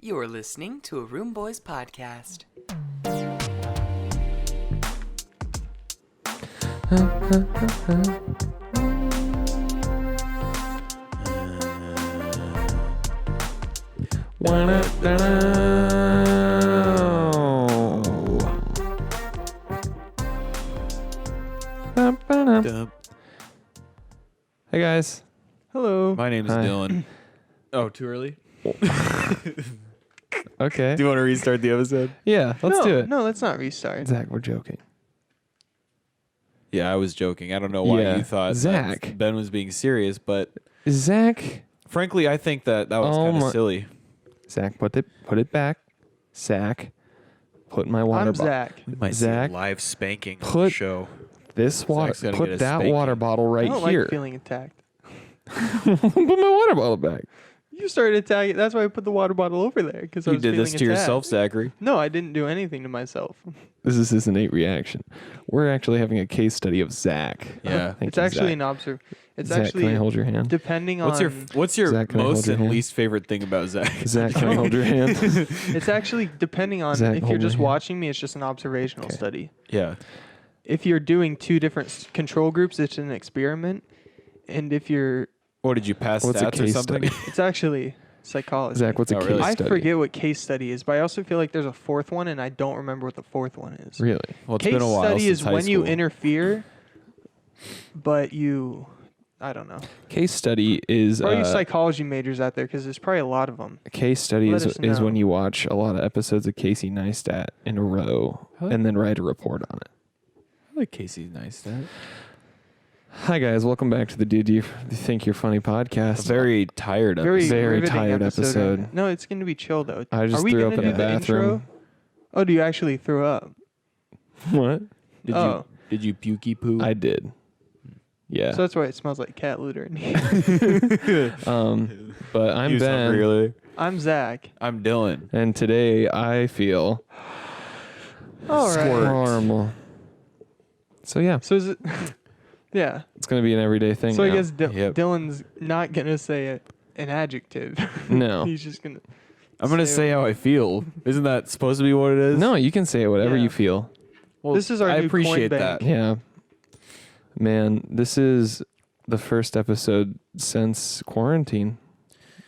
You're listening to a RoomBoiz podcast. Hey guys. Hello. My name is Hi. Dylan. Oh, too early? Okay. Do you want to restart the episode? Yeah, let's do it. No, let's not restart. Zach, we're joking. Yeah, I was joking. I don't know why Yeah. you thought Zach. that Ben was being serious, but Zach, frankly, I think that was Oh kind my- of silly. Zach, put it back. Zach, put my water I'm bottle. Zach. We might Zach, see a live spanking on the put- show. This water. Zach's gonna Put get a that spanking. water bottle right I don't here. like feeling attacked. Put my water bottle back. You started attacking. That's why I put the water bottle over there because I You was did feeling this to attacked. yourself, Zachary. No, I didn't do anything to myself. This is his innate reaction. We're actually having a case study of Zach. Yeah. Thank It's you, actually Zach. an observ. It's Zach, actually can I hold your hand? depending What's on. your Zach, can I hold most your and hand? least favorite thing about Zach? Zach, can I hold your hand? It's actually depending on Zach, if hold you're my just hand. watching me. It's just an observational Okay. study. Yeah. If you're doing two different control groups, it's an experiment. And if you're, What, did you pass What's a stats or case something? study? it's actually psychology. Zach, what's a Oh, case really? I study? forget what case study is, but I also feel like there's a fourth one, and I don't remember what the fourth one is. Really? Well, it's Case been a while study since is high when you school. interfere, but I don't know. Case study is For all you psychology majors out there, because there's probably a lot of them. a case study Let is us know. when you watch a lot of episodes of Casey Neistat in a row Huh? and then write a report on it. I like Casey's nice dad. Hi guys, welcome back to the Did You Think You're Funny A podcast. very tired Very, Very riveting tired episode. right now. No, it's going to be chill, though. I just Are we threw up gonna in the do bathroom. intro? Oh, do you actually throw up? What? Did you pukey poo? I did. Yeah. So that's why it smells like cat litter in here. But I'm You sound Ben, really. I'm Zach. I'm Dylan. and today I feel All right. horrible. So yeah, So is it? Yeah. it's gonna be an everyday thing. So I now. guess Yep. Dylan's not gonna say an adjective. No. He's just gonna. I'm gonna say how I feel. Isn't that supposed to be what it is? No, you can say it whatever Yeah. you feel. Well, This is our I new appreciate coin that. bank. Yeah. Man, this is the first episode since quarantine.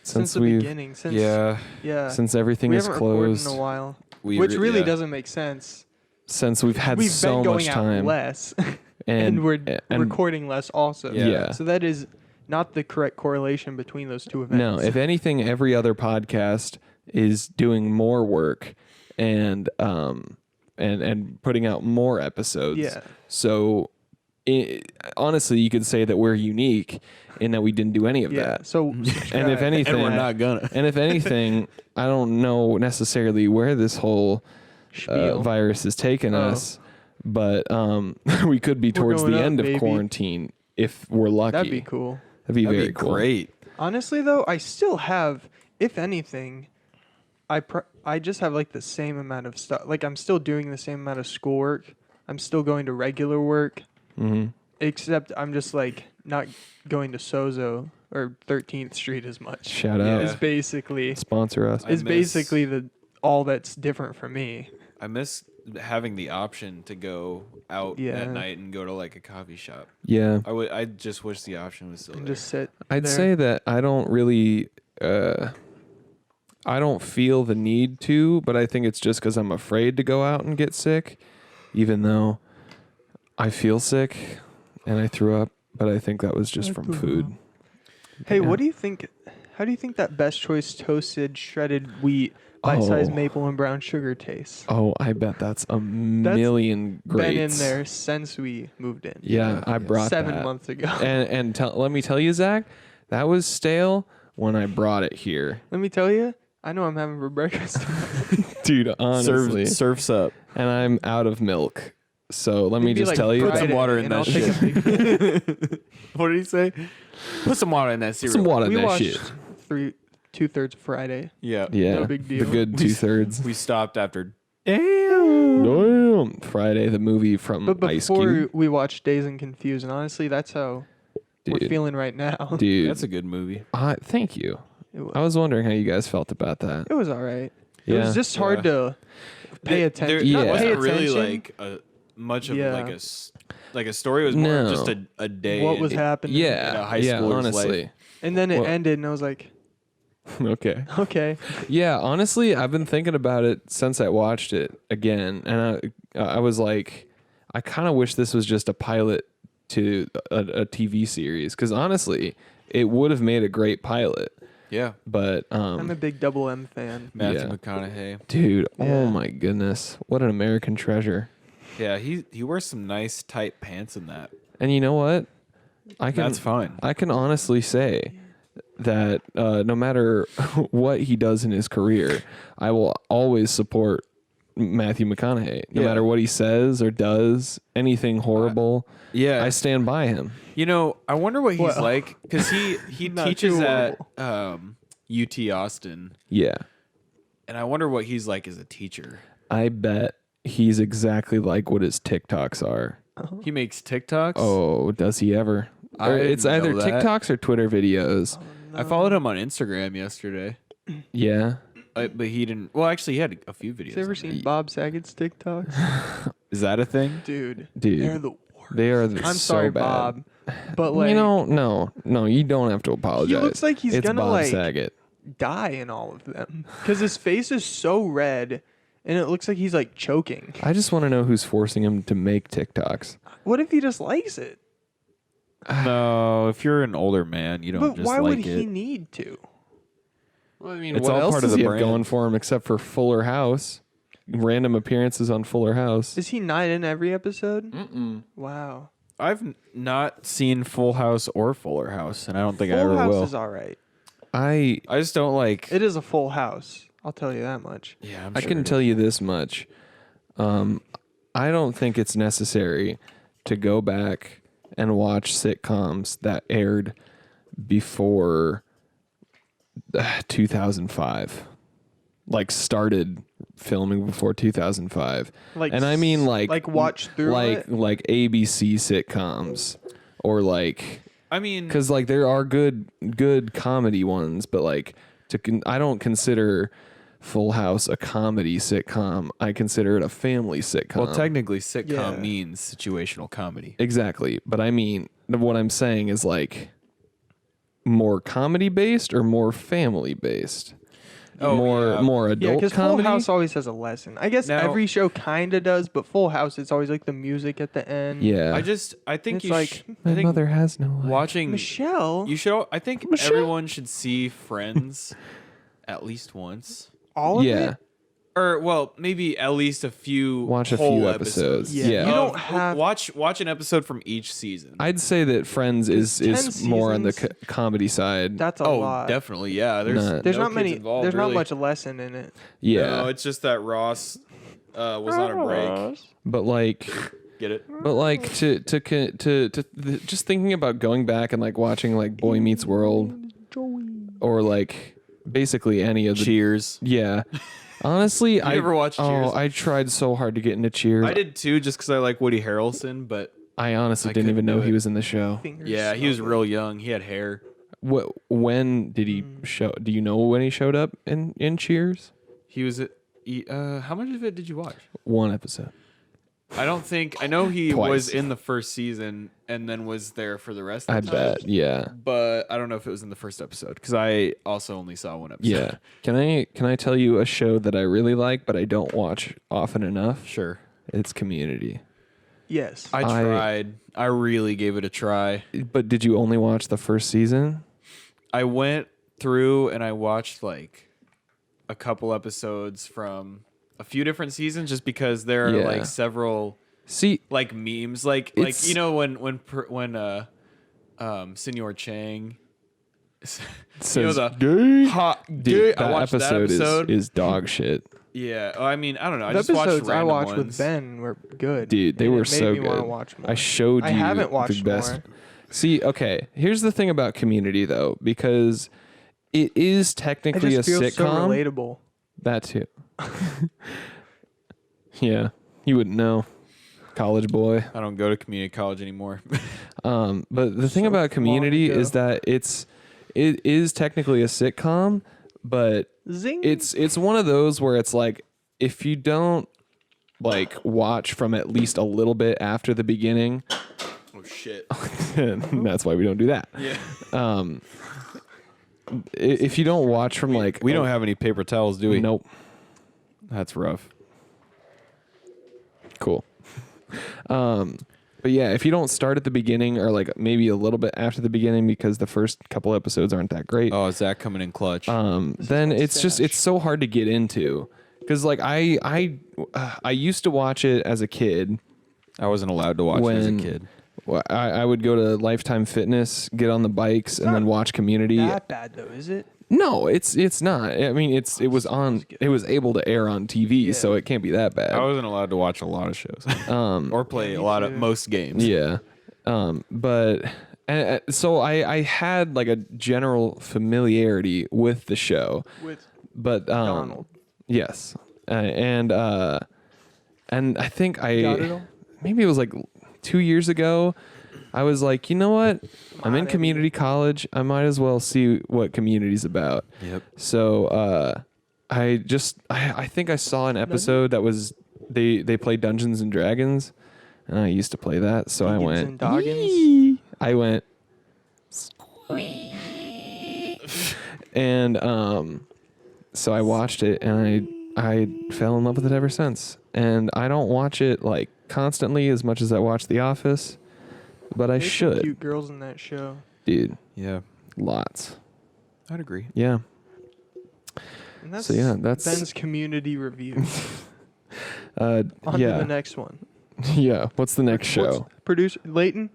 Since the we've beginning. Since Yeah, since everything we is haven't recorded closed. in a while, we which re- really yeah. doesn't make sense. Since we've had We've so been going much out time. less, and and we're and- recording less also. Yeah. So that is not the correct correlation between those two events. No, if anything, every other podcast is doing more work and putting out more episodes. Yeah. So honestly, you could say that we're unique in that we didn't do any of Yeah. that. So And if subscribe. anything, and we're not gonna. and if anything, I don't know necessarily where this whole Spiel. virus has taken Oh. us, but we could be towards going the up, end of baby. quarantine if we're lucky. That'd be cool. That'd be That'd very be cool. great. Honestly, though, I still have, if anything, I just have like the same amount of stuff. Like I'm still doing the same amount of schoolwork. I'm still going to regular work, hmm except I'm just like not going to Sozo or 13th Street as much. Shout Yeah. out. Is basically Sponsor us. I is miss- basically the all that's different for me. I miss having the option to go out Yeah. at night and go to like a coffee shop. Yeah. I just wish the option was still And there. just sit. I'd there. say that I don't really I don't feel the need to, but I think it's just cuz I'm afraid to go out and get sick even though I feel sick and I threw up, but I think that was just from food. Hey, Yeah. what do you think? How do you think that Best Choice toasted shredded wheat bite-sized Oh. maple and brown sugar tastes? Oh, I bet that's a million greats. Been in there since we moved in. Yeah, I brought 7 that. months ago. And let me tell you, Zach, that was stale when I brought it here. Let me tell you, I know I'm having for breakfast. Dude, honestly. Surfs up. And I'm out of milk. So let me Maybe, just like, tell you. Put some Friday, water in and that I'll take shit. a big- What did he say? Put some water in that cereal. Some water in we that watched shit. 2/3 Friday. Yeah. Yeah. No big deal. The good We- 2/3. We stopped after. Damn. Friday, the movie from But Ice before Cube. we watched Dazed and Confused, and honestly, that's how we're Dude, feeling right now. dude. That's a good movie. Thank you. It was, I was wondering how you guys felt about that. it was all right. It Yeah. was just hard to pay attention. Yeah. Not There pay wasn't really attention. like much of Yeah. like a story. It was more No. just a day. What was happening? Yeah, in a high yeah, schooler's honestly. life. And then it Well- ended, and I was like, Okay. okay. Yeah, honestly, I've been thinking about it since I watched it again, and I was like, I kind of wish this was just a pilot to a TV series, because honestly, it would have made a great pilot. Yeah, But I'm a big Double M fan. Matthew Yeah. McConaughey. dude, oh Yeah. my goodness, what an American treasure! Yeah, he wears some nice tight pants in that. And you know what? That's fine. I can honestly say that no matter what he does in his career, I will always support Matthew McConaughey. No Yeah. matter what he says or does, anything horrible, Yeah, I stand by him. you know, I wonder what he's Well, like because he not teaches too at horrible. UT Austin, Yeah. and I wonder what he's like as a teacher. I bet he's exactly like what his TikToks are. He makes TikToks. Oh, does he ever? I Or it's didn't either know that. TikToks or Twitter videos. I followed him on Instagram yesterday, Yeah. but he didn't. Well, actually, he had a few videos. Have you ever on seen there. Bob Saget's TikToks? Is that a thing? Dude, Dude. they're the worst. They are I'm so sorry, bad. Bob, but like, you know, no, you don't have to apologize. he looks like he's it's gonna Bob like Saget. die in all of them because his face is so red, and it looks like he's like choking. I just want to know who's forcing him to make TikToks. What if he just likes it? No, if you're an older man, you don't But just why like would it. he need to? Well, I mean, It's what all else part does of the he have brand. going for him except for Fuller House? Random appearances on Fuller House. Is he not in every episode? Mm-mm. Wow. I've not seen Full House or Fuller House, and I don't think I Full ever House will. is all right. I I just don't like. It is a full house. I'll tell you that much. Yeah, I'm I sure can it tell is. you this much. I don't think it's necessary to go back and watch sitcoms that aired before 2005. Like started filming before 2005. Like, And I mean like watch through like it. like ABC sitcoms or like I mean, cuz like there are good comedy ones, but like I don't consider Full House a comedy sitcom. I consider it a family sitcom. well, technically, sitcom Yeah. means situational comedy. Exactly. But I mean, what I'm saying is like more comedy based or more family based? Oh, yeah. more Yeah, adult because Full comedy. House always has a lesson. I guess Now- every show kind of does, but Full House, it's always like the music at the end. Yeah. I think It's you like, My I think mother has no life. watching Michelle, you should. I think Michelle. everyone should see Friends at least once, all of Yeah. it. or well, maybe at least a few. Watch a whole few episodes. Yeah. Yeah. You don't have- watch an episode from each season. I'd say that Friends is 10 more on the seasons. comedy side. That's a oh, lot. definitely, yeah. There's Nah. There's no not kids many. Involved, There's really. not much lesson in it. Yeah. No, it's just that Ross was on a break. But like Get it? But like to just thinking about going back and like watching like Boy Meets World or like basically any of the Cheers. yeah. Honestly, I ever watched Cheers? I tried so hard to get into Cheers. I did too, just because I like Woody Harrelson. But I honestly I didn't even couldn't know do he it. was in the show. Fingers yeah, he was smoking. real young. He had hair. When did he show? Do you know when he showed up in Cheers? He was at. How much of it did you watch? One episode. I don't think. I know he Twice. was in the first season and then was there for the rest of I the time. bet. Yeah. But I don't know if it was in the first episode because I also only saw one episode. Yeah. Can I tell you a show that I really like but I don't watch often enough? Sure. It's Community. Yes. I tried. I really gave it a try. But did you only watch the first season? I went through and I watched like a couple episodes from a few different seasons just because there are Yeah. like several See, like memes like It's- you know when Senor Chang says the gay. hot Dude, I that watched episode, that episode. is dog shit. Yeah, I mean, I don't know. I The just watched episodes I random watched ones. with Ben were good. Dude, they and were it made so me wanna good. watch more. I showed you I haven't the watched best. more. See, okay, here's the thing about Community though, because it is I technically a just feel so sitcom. relatable. That too. Yeah, you wouldn't know. College boy. I don't go to community college anymore. But the thing So about Community long is ago. that it is technically a sitcom, but Zing. it's one of those where it's like if you don't like watch from at least a little bit after the beginning, Oh shit. that's why we don't do that. Yeah. If you don't watch from like We don't have any paper towels, do we? Nope. That's rough. Cool. But yeah, if you don't start at the beginning or like maybe a little bit after the beginning because the first couple episodes aren't that great, Oh, is that coming in clutch? then it's just it's so hard to get into because like I used to watch it as a kid. I wasn't allowed to watch it as a when- kid. Well, I would go to Lifetime Fitness, get on the bikes, and then not watch Community. that bad though, is it? No, it's not. I mean, it was able to air on TV, so it can't be that bad. I wasn't allowed to watch a lot of shows or play a lot of most games. Yeah. But so I had like a general familiarity with the show, With but Donald. yes, and I think Got it all? maybe it was like 2 years ago. I was like, you know what? I'm in on, community college. I might as well see what Community's about. Yep. So I think I saw an episode that was they played Dungeons and Dragons, and I used to play that. So I Dungeons went. and Doggins? "Yee." I went. And so I watched it, and I fell in love with it ever since. And I don't watch it like constantly as much as I watch The Office, but I There's some should, cute girls in that show. dude. Yeah. Lots. I'd agree. Yeah. And that's So, yeah, that's- Ben's community review. Uh, On to yeah. the next one. Yeah. What's the next show? Producer Leighton.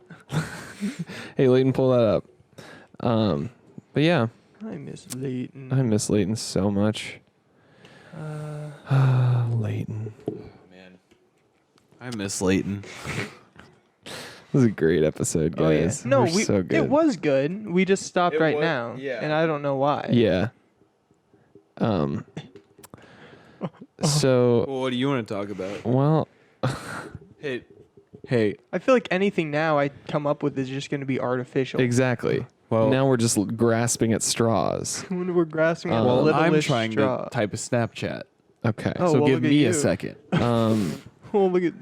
Hey, Leighton, pull that up. But yeah, I miss Leighton. I miss Leighton so much. Leighton. Man. I miss Leighton. This is a great episode, Oh yeah. guys. No, We're so good. it was good. We just stopped It right was- now. yeah. And I don't know why. Yeah. So, Well, what do you want to talk about? well, Hey. I feel like anything now I come up with is just going to be artificial. exactly. Well, Now we're just grasping at straws. When we're grasping at Well, the well, I'm littlest trying straw. to type a Snapchat. Okay. Oh, So well, give look at me a you. second. Oh, look at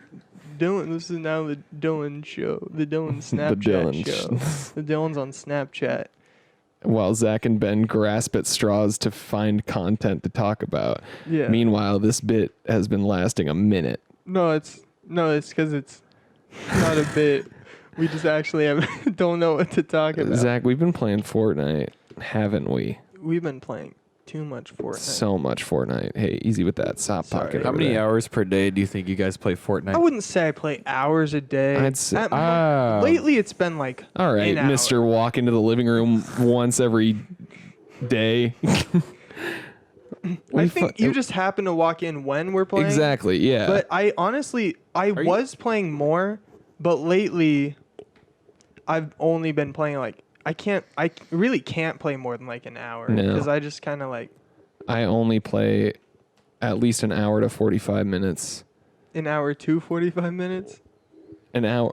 Dylan. This is now the Dylan show. The Dylan Snapchat Dylan show. The Dylan's on Snapchat. While Zach and Ben grasp at straws to find content to talk about. Yeah. Meanwhile, this bit has been lasting a minute. No, it's because it's not a bit. We just actually don't know what to talk about. Zach, we've been playing Fortnite, haven't we? We've been playing too much Fortnite. So much Fortnite. Hey, easy with that. Stop Sorry. pocket. How over many there. hours per day do you think you guys play Fortnite? I wouldn't say I play hours a day. I'd say- Lately, it's been like All right, an hour. Mr. Walk into the living room once every day. I think you just happen to walk in when we're playing. Exactly, yeah. But I honestly, I was playing more, but lately, I've only been playing like I really can't play more than like an hour No. because I just kind of like I only play at least an hour to 45 minutes. an hour to 45 minutes. An hour,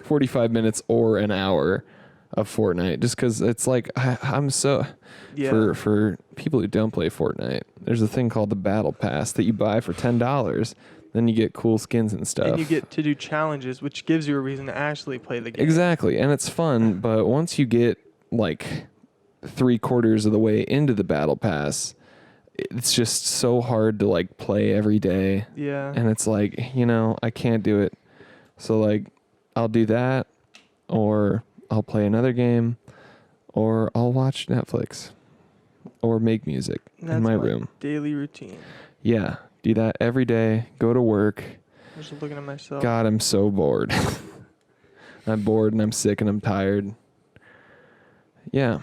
45 minutes or an hour of Fortnite. Just because it's like, I'm so... Yeah. For people who don't play Fortnite, there's a thing called the Battle Pass that you buy for $10. Then you get cool skins and stuff. And you get to do challenges, which gives you a reason to actually play the game. Exactly, and it's fun, but once you get like 3/4 of the way into the Battle Pass, it's just so hard to like play every day. Yeah. And it's like, I can't do it. So like, I'll do that, or I'll play another game, or I'll watch Netflix, or make music That's in my room. daily routine. Yeah, do that every day. Go to work. I'm just looking at myself. God, I'm so bored. I'm bored and I'm sick and I'm tired. Yeah.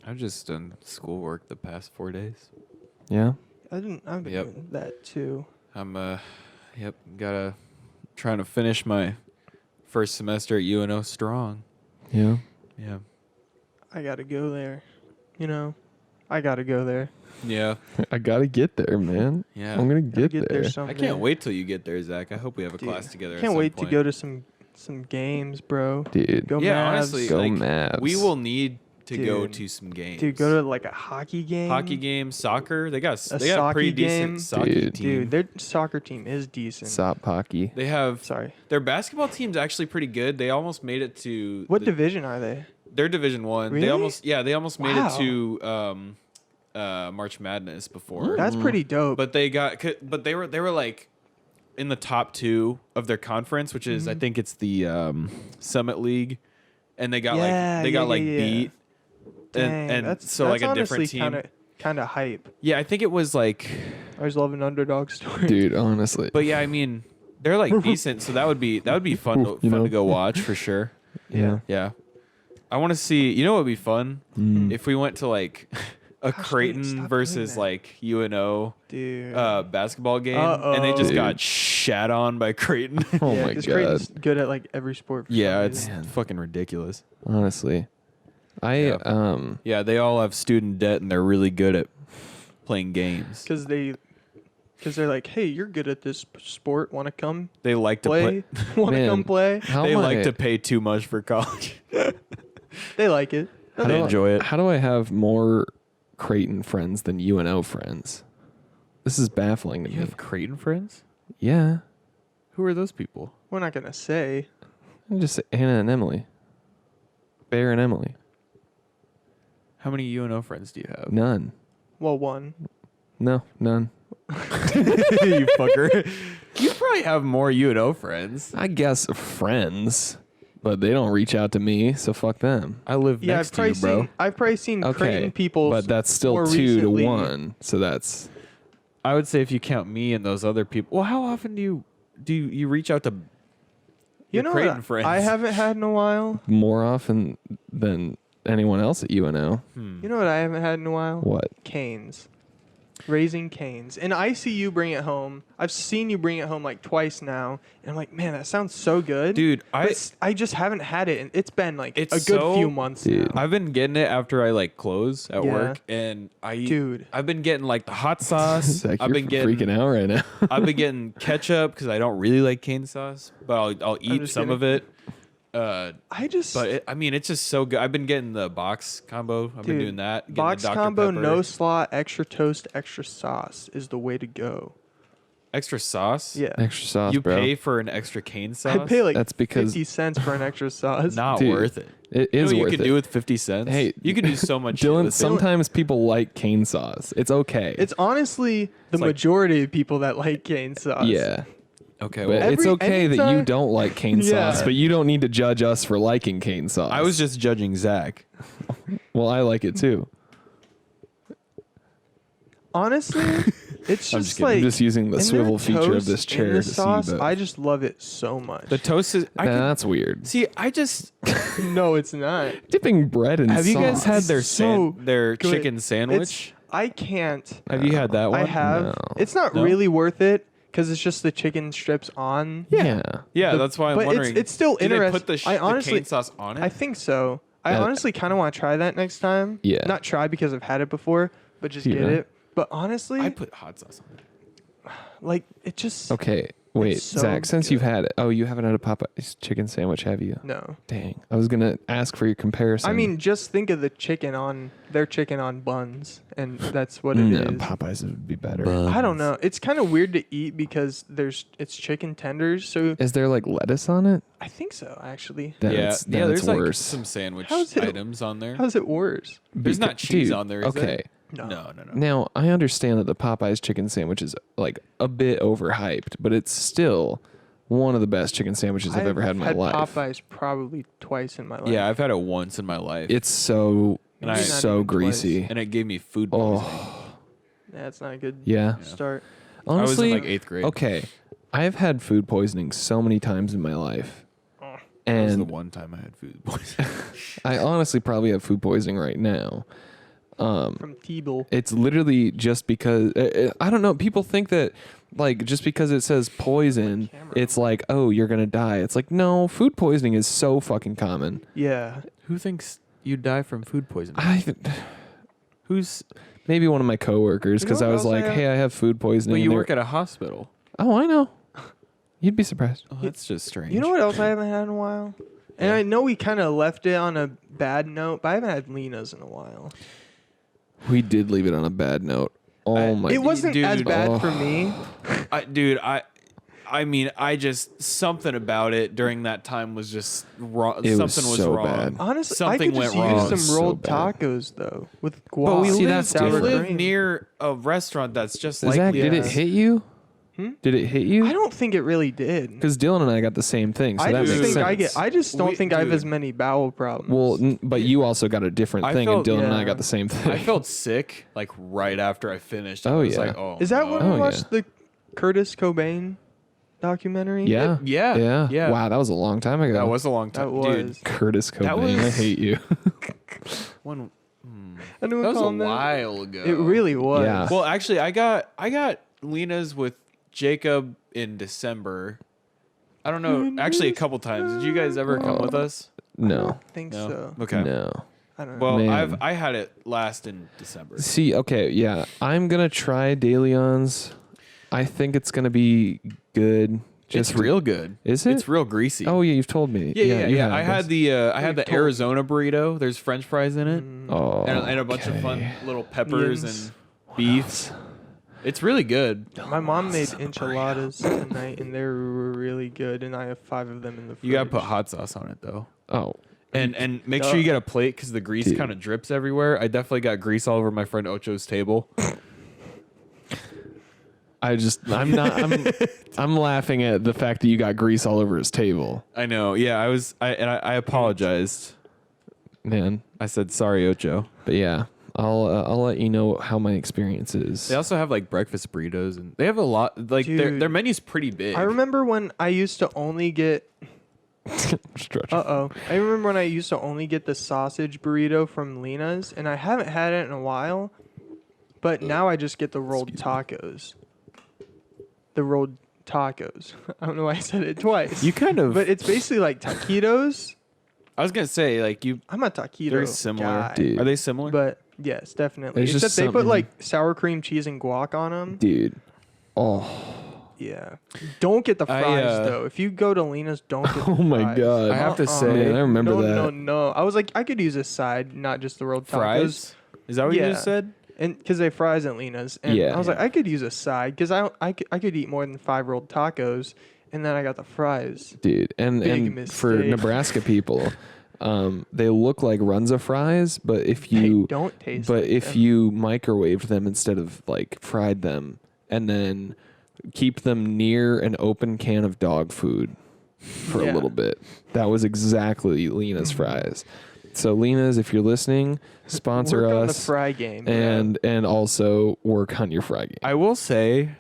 I've just done schoolwork the past 4 days. Yeah. I've been Yep. doing that too. I'm trying to finish my first semester at UNO strong. Yeah. Yeah. I gotta go there. I gotta go there. Yeah. I gotta get there, man. Yeah. I'm gonna Gotta get, there. I someday. can't wait till you get there, Zach. I hope we have a Dude, class together. Can't wait to go to some games, bro. Dude. Go Yeah, Mavs. honestly, Go like, Mavs. we will need to go Dude. to some games. Dude, go to like a hockey game. hockey game, soccer. They got A they got pretty soccer game. decent soccer Dude. team. Dude, their soccer team is decent. Sop hockey. They have Sorry. their basketball team's actually pretty good. They almost made it to What division are they? They're Division 1. Really? They almost made Wow. it to March Madness before. That's pretty dope. But they were like in the top 2 of their conference, which is I think it's the Summit League, and they got beat. Dang, And that's, so like that's a different honestly team. Kind of hype. Yeah, I think it was like, I always love an underdog story. Dude, honestly. but yeah, I mean they're like decent, so that would be fun You know? to go watch for sure. yeah. Yeah, I want to see. You know what would be fun if we went to like a Gosh, dang, Creighton stop doing versus that. like UNO Dude. basketball game, and they just Dude. got shat on by Creighton. Oh yeah, my 'cause god. Creighton's good at like every sport. For Yeah, some it's reason. fucking ridiculous. Honestly. I Yeah, they all have student debt and they're really good at playing games. Because they're like, hey, you're good at this sport. Want to come They like to play? play. Want to Man. come play? how They am like I- to pay too much for college. They like it. how They do I- enjoy it. How do I have more Creighton friends than UNO friends? This is baffling to You me. have Creighton friends? Yeah. Who are those people? We're not gonna say. I'm just Hannah and Emily. Bear and Emily. How many UNO friends do you have? None. Well, one. No, none. You fucker. You probably have more UNO friends. I guess friends, but they don't reach out to me, so fuck them. I live Yeah, next to you, bro. I've probably seen Okay, Creighton people. but that's still more 2 recently. to 1, so that's I would say if you count me and those other people. Well, how often do you reach out to You your know Creighton what friends? I haven't had in a while. more often than anyone else at UNO. You know what I haven't had in a while? What? Canes. Raising canes. And I see you bring it home. I've seen you bring it home like twice now. And I'm like, man, that sounds so good. Dude, But I just haven't had it. And it's been like It's a good so- few months Dude. now. I've been getting it after I like close at Yeah. work, and Dude. I've been getting like the hot sauce. Zach, I've you're been getting freaking out right now. I've been getting ketchup because I don't really like cane sauce, but I'll eat just some kidding. of it. I just. But I mean, it's just so good. I've been getting the box combo. I've been Dude, doing that. Getting box the Dr. combo, Pepper. no slaw, extra toast, extra sauce is the way to go. extra sauce. Yeah. Extra sauce, you bro. pay for an extra cane sauce. I pay like That's because- 50 cents for an extra sauce. not Dude, worth it. It You know is what worth you can it. do with 50 cents? Hey, you can do so much shit Dylan, with it. sometimes people like cane sauce. It's okay. It's honestly the like- majority of people that like cane sauce. yeah. Okay, But well, it's okay that you anytime- don't like cane Yeah. sauce, but you don't need to judge us for liking cane sauce. I was just judging Zach. Well, I like it too. Honestly, it's I'm just kidding. like I'm just using the in swivel their feature of toast this and chair the to sauce, see. But I just love it so much. The toast is. I can, that's weird. see. I just. No, it's not. Dipping bread in Have you guys sauce. had their It's so their good. chicken sandwich? It's, I can't. Have you had that one? I have. No. It's not No? really worth it because it's just the chicken strips on. Yeah. Yeah, The- that's why I'm but wondering. it's still do they interesting. put the, I the honestly, cane sauce on it? I think so. I Uh, honestly kind of want to try that next time. Yeah. Not try because I've had it before, but just get Yeah. it. But honestly, I put hot sauce on it. like it just Okay. Wait, so Zach, since you've good. had it. Oh, you haven't had a Popeye's chicken sandwich, have you? no. Dang. I was going to ask for your comparison. I mean, just think of the chicken on their chicken on buns, and that's what it no, is. Popeyes would be better. I don't know. It's kind of weird to eat because it's chicken tenders. So Is there like lettuce on it? I think so, actually. Then yeah, it's, then there's it's like worse. some sandwich How's it- items on there. How's it worse? There's not cheese on there, is there? okay. No. No. Now, I understand that the Popeyes chicken sandwich is like a bit overhyped, but it's still one of the best chicken sandwiches I've ever had in my life. Popeyes probably twice in my life. Yeah, I've had it once in my life, It's so And I- Not so even greasy. and it gave me food poisoning. Oh, That's not a good yeah. start. Honestly, I was in like 8th grade. okay. I've had food poisoning so many times in my life. Oh. That was the And one time I had food poisoning. I honestly probably have food poisoning right now. From T-Bill. It's literally just because I don't know. People think that like just because it says poison, it's like, oh, you're gonna die. It's like, no, food poisoning is so fucking common. Yeah. Who thinks you die from food poisoning? Who's maybe one of my coworkers You know because I what was else I like, have? hey, I have food poisoning. But and you they work were- at a hospital. Oh, I know. You'd be surprised. Oh, that's just strange. You know what else I haven't had in a while? And I know we kind of left it on a bad note, but I haven't had Lena's in a while. We did leave it on a bad note. Oh my! It wasn't as Dude. bad for me. I mean, I just something about it during that time was just wrong. It was Something was so wrong. bad. Honestly, Something I could went just wrong. use some rolled So bad. tacos though with guac. But we See, live, that's we different. live cream. near a restaurant that's just like Zach, did it Lena's. hit you? Did it hit you? I don't think it really did. Because Dylan and I got the same thing, so I that just makes think sense. I just don't think I have dude. as many bowel problems. Well, but you also got a different I thing, felt- and Dylan and I yeah. got the same thing. I felt sick like right after I finished. I Oh, was yeah. like, oh, is that no. when Oh, we watched yeah. the Curtis Cobain documentary? Yeah. Yeah. Wow, that was a long time ago. That was a long time, That dude. was. Curtis Cobain. That I was- hate you. When, I knew that was a calling that. while ago. It really was. Yeah. Well, actually, I got Lena's with Jacob in December. I don't know. Actually, a couple times. Did you guys ever come with us? No. I think No. so. Okay. No. I don't know. Well, Man. I had it last in December. See, okay, yeah. I'm going to try De Leon's. I think it's going to be good. It's real good. Is it? It's real greasy. Oh, yeah, you've told me. yeah. you have I had this. the You've told me. Arizona burrito. There's French fries in it, Oh, and a bunch of fun okay. little peppers Onions. and beef. It's really good. My mom made enchiladas tonight, and they were really good. And I have 5 of them in the fridge. You gotta put hot sauce on it though, Oh, and make sure you get a plate because the grease Dude. kind of drips everywhere. I definitely got grease all over my friend Ocho's table. I'm laughing at the fact that you got grease all over his table. I know. Yeah, I apologized. Man. I said sorry, Ocho. But yeah, I'll let you know how my experience is. They also have like breakfast burritos, and they have a lot. Like their Dude. menu's pretty big. I remember when I used to only get. Stretch. I remember when I used to only get the sausage burrito from Lena's, and I haven't had it in a while. But now I just get the rolled tacos. The rolled tacos. I don't know why I said it twice. You kind of. But it's basically like taquitos. I was gonna say like you. I'm a taquito Very similar. guy. Dude. Are they similar? But yes, definitely. There's just Except they put something- like sour cream, cheese, and guac on them. Dude. Oh. Yeah. Don't get the I, fries though. If you go to Lena's, don't get the Oh my fries. God. I have to say- Man, I remember no, that. No. I was like, I could use a side, not just the rolled tacos. Fries. Is that what you Yeah. just said? And because they fries at Lena's, and Yeah. I was like, I could use a side because I could eat more than 5 rolled tacos, and then I got the fries. Dude. And Big for mistake. Nebraska people, they look like Runza fries, but if you They don't taste. But like if them. you microwaved them instead of like fried them, and then keep them near an open can of dog food for a Yeah. little bit, that was exactly Lena's fries. So Lena's, if you're listening, sponsor work on the us, fry game, and also work on your fry game. I will say,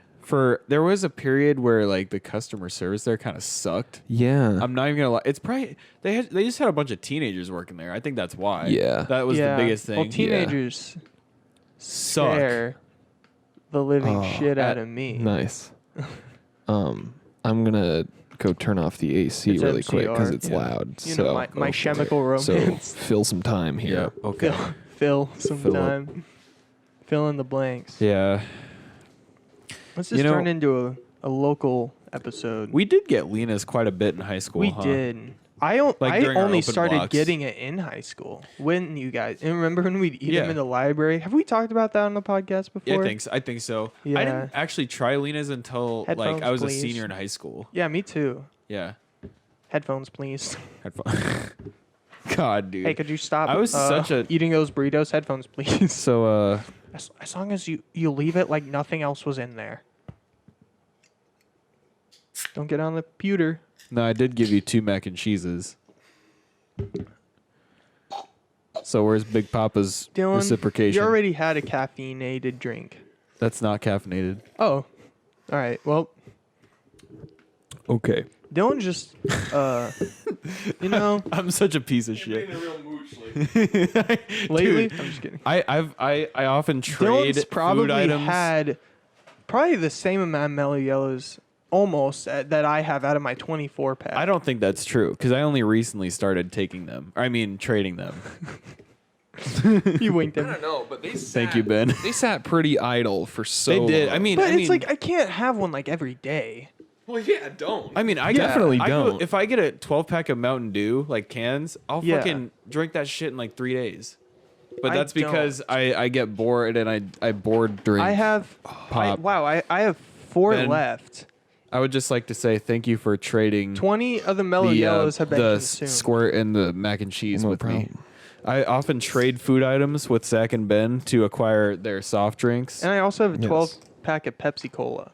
there was a period where like the customer service there kind of sucked. Yeah, I'm not even gonna lie. It's probably they just had a bunch of teenagers working there. I think that's why. Yeah. that was Yeah. the biggest thing. Well, teenagers Suck. scare the living shit out at- of me. nice. I'm gonna go turn off the AC It's really quick because MCR. it's Yeah. loud. You so know, my chemical romance. So fill some time here. Yeah. Okay. Fill some Fill up. time. Fill in the blanks. Yeah. Let's You just know- turn into a local episode. We did get Lena's quite a bit in high school. We huh? did. I Like during our only open started blocks. getting it in high school. When you guys and remember when we'd eat Yeah. them in the library? Have we talked about that on the podcast before? Yeah, I think so. I Yeah. didn't actually try Lena's until like Headphones, I was please. a senior in high school. Yeah, me too. Yeah. Headphones, please. Headphone. God, dude. Hey, could you stop? I was such a- eating those burritos. Headphones, please. So As long as you leave it like nothing else was in there. Don't get on the pewter. no, I did give you 2 mac and cheeses. So where's Big Papa's Dylan, reciprocation? you already had a caffeinated drink. That's not caffeinated. Oh, all right. Well, Okay. Dylan just, you know, I'm such a piece of shit. lately. Dude, I'm just kidding. I often trade Dylan's probably food items. had probably the same amount of Mellow Yellows almost that I have out of my 24 pack. I don't think that's true because I only recently started taking them. I mean, trading them. You winked I at me. don't know, but they Thank you, Ben. They sat pretty idle for so They did. long. I mean, But it's like I can't have one like every day. Well, yeah, don't. I mean, I Definitely I don't. If I get a 12-pack of Mountain Dew, like cans, I'll fucking drink that shit in like 3 days. But that's because I get bored and I bored drink. I have pop. I have 4 Ben, left. I would just like to say thank you for trading 20 of the mellow yellows have been the consumed. squirt and the mac and cheese No with me. problem. I often trade food items with Zach and Ben to acquire their soft drinks. And I also have a Yes. 12-pack of Pepsi Cola.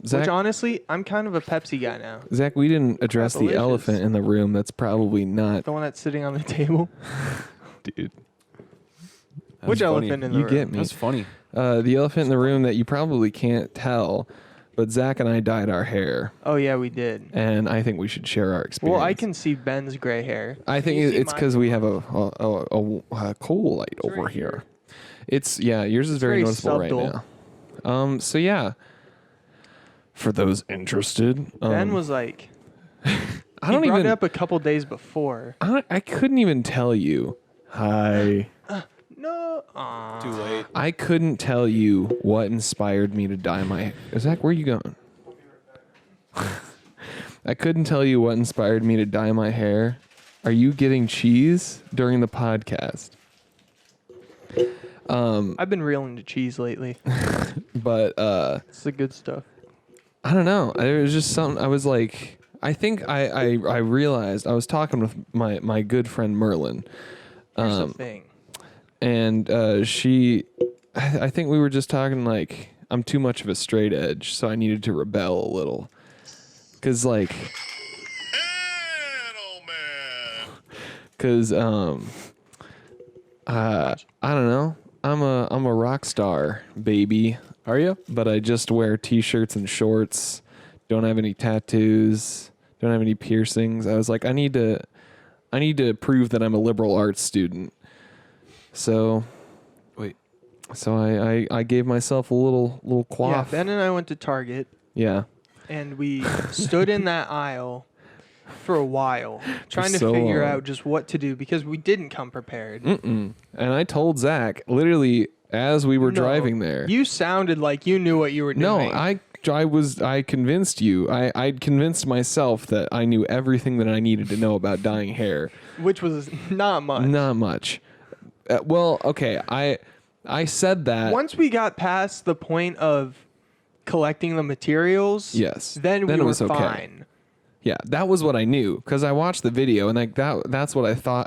Zach, Which honestly, I'm kind of a Pepsi guy now. Zach, we didn't address the delicious. elephant in the room. That's probably not, The one that's sitting on the table. dude. Which funny. elephant in the You room? get me. That's funny. The elephant in the room that you probably can't tell, but Zach and I dyed our hair, Oh yeah, we did. and I think we should share our experience. Well, I can see Ben's gray hair. I think Can you see it's mine? because we have a coal light over right here. It's yours is very very noticeable right subtle. now. So yeah, for those interested, Ben was like, I don't he brought even. it up a couple days before. I couldn't even tell you. Hi. No. Too late. I couldn't tell you what inspired me to dye my hair. Zach, where are you going? I couldn't tell you what inspired me to dye my hair. Are you getting cheese during the podcast? I've been real into cheese lately. But It's the good stuff. I don't know. It was just something. I was like, I think I realized I was talking with my good friend Merlin, Here's the thing. and I think we were just talking like I'm too much of a straight edge, so I needed to rebel a little, cause like, cause I don't know. I'm a rock star, baby. Are you? But I just wear t-shirts and shorts. Don't have any tattoos. Don't have any piercings. I was like, I need to prove that I'm a liberal arts student. So, Wait. so I gave myself a little Yeah, quaff. Ben and I went to Target Yeah. and we stood in that aisle for a while trying to so figure long. out just what to do because we didn't come prepared. And I told Zach literally as we were No, driving there. You sounded like you knew what you were No, doing. I convinced you. I'd convinced myself that I knew everything that I needed to know about dyeing hair. Which was not much. Not much. Well, okay. I said that. Once we got past the point of collecting the materials, Yes. then we Then it were was okay. fine. Yeah, that was what I knew because I watched the video and like that's what I thought.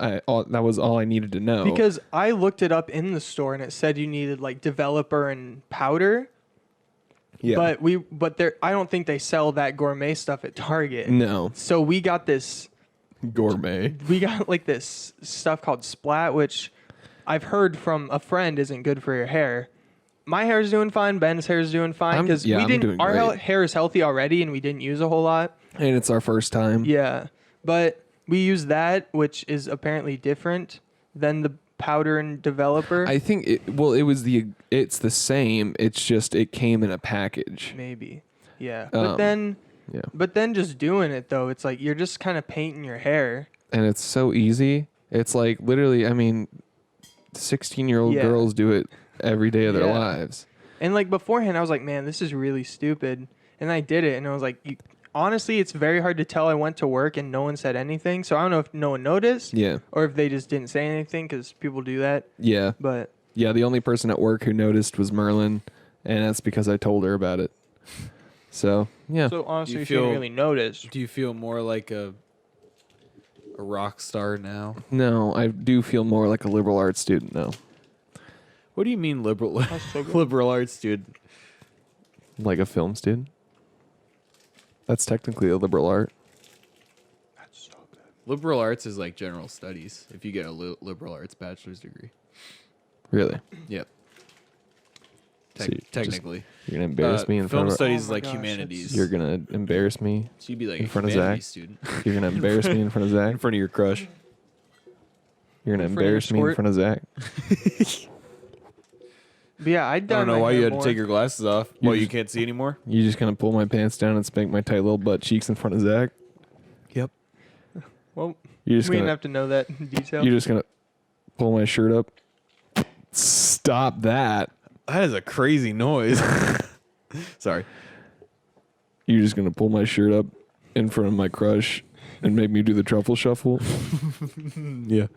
That was all I needed to know. Because I looked it up in the store and it said you needed like developer and powder. yeah, But there I don't think they sell that gourmet stuff at Target. no So we got this gourmet. we got like this stuff called Splat, which I've heard from a friend isn't good for your hair. My hair's doing fine. Ben's hair's doing fine because I'm doing our great. hair is healthy already and we didn't use a whole lot. And it's our first time. Yeah, but we use that, which is apparently different than the powder and developer. I think it's the same. It's just it came in a package. Maybe, yeah. Yeah, But then just doing it though, it's like you're just kind of painting your hair. and it's so easy. It's like literally. I mean, 16-year-old Yeah. girls do it every day of their Yeah. lives. And like beforehand, I was like, man, this is really stupid. And I did it, and I was like, honestly, it's very hard to tell. I went to work and no one said anything, so I don't know if no one noticed, Yeah, or if they just didn't say anything because people do that. yeah, But yeah. The only person at work who noticed was Merlin, and that's because I told her about it. So yeah. so honestly, You you shouldn't feel- really notice. Do you feel more like a rock star now? No, I do feel more like a liberal arts student now. What do you mean liberal so good. liberal arts student? Like a film student. That's technically a liberal art. That's so good. Liberal arts is like general studies. If you get a liberal arts bachelor's degree. Really? Yep. So you just- Technically. You're gonna embarrass me in film front of. studies Oh is my like gosh, humanities. You're gonna embarrass me So you'd be like in a front of humanities Zach? student. You're gonna embarrass me in front of Zach. In front of your crush. You're gonna In front of your embarrass me in squirt? front of Zach. But yeah, I I don't know why you had to take your glasses off. You Well, you just- can't see anymore? You just gonna pull my pants down and spank my tight little butt cheeks in front of Zach? Yep. Well, You're we just didn't gonna have to know that in detail. you're just gonna pull my shirt up. Stop that. That is a crazy noise. Sorry. You're just gonna pull my shirt up in front of my crush and make me do the truffle shuffle. Yeah.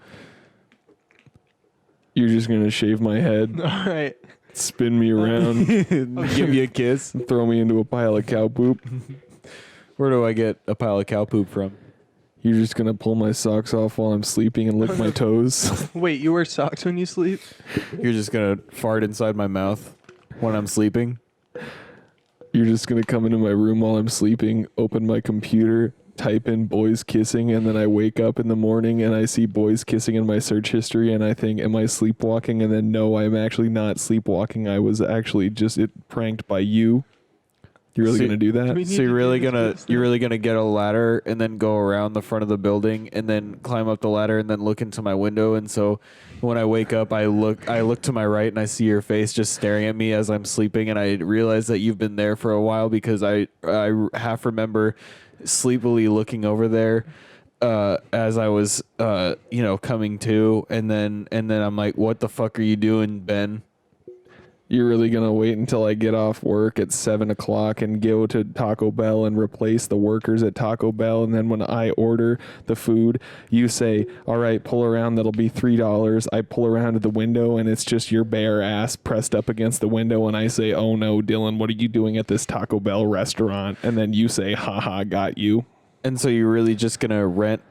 You're just gonna shave my head, All right. spin me around, Give you a kiss. and throw me into a pile of cow poop. Where do I get a pile of cow poop from? You're just gonna pull my socks off while I'm sleeping and lick my toes. Wait, you wear socks when you sleep? You're just gonna fart inside my mouth when I'm sleeping? You're just gonna come into my room while I'm sleeping, open my computer, type in boys kissing, and then I wake up in the morning and I see boys kissing in my search history and I think, am I sleepwalking? And then no, I'm actually not sleepwalking. I was actually just pranked by you. You're really So- gonna do that? We need So you're to really do this gonna business. you're really gonna get a ladder and then go around the front of the building and then climb up the ladder and then look into my window, and so when I wake up I look to my right and I see your face just staring at me as I'm sleeping, and I realize that you've been there for a while because I half remember sleepily looking over there as I was coming to, and then I'm like, what the fuck are you doing, Ben? You're really gonna wait until I get off work at 7 o'clock and go to Taco Bell and replace the workers at Taco Bell, and then when I order the food, you say, "All right, pull around. That'll be $3." I pull around to the window, and it's just your bare ass pressed up against the window, and I say, "Oh no, Dylan, what are you doing at this Taco Bell restaurant?" And then you say, "Haha, got you." And so you're really just gonna rent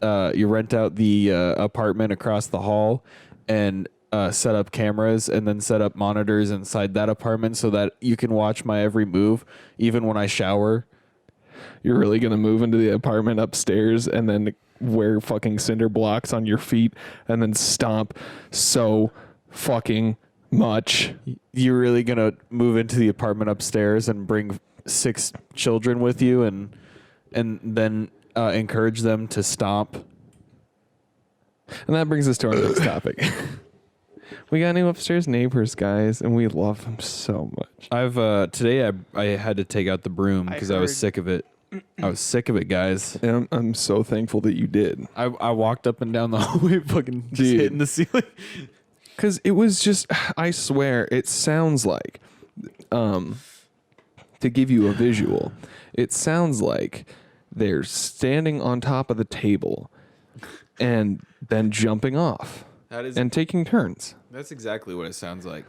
out the apartment across the hall and set up cameras and then set up monitors inside that apartment so that you can watch my every move, even when I shower. You're really gonna move into the apartment upstairs and then wear fucking cinder blocks on your feet and then stomp so fucking much. You're really gonna move into the apartment upstairs and bring 6 children with you and then encourage them to stomp. And that brings us to our next topic. We got new upstairs neighbors, guys, and we love them so much. I've today I had to take out the broom because I was heard. sick of it. I was sick of it, guys. And I'm so thankful that you did. I walked up and down the hallway fucking just Dude. hitting the ceiling. Because it was just, I swear, it sounds like, to give you a visual, it sounds like they're standing on top of the table and then jumping off That is and taking turns. that's exactly what it sounds like.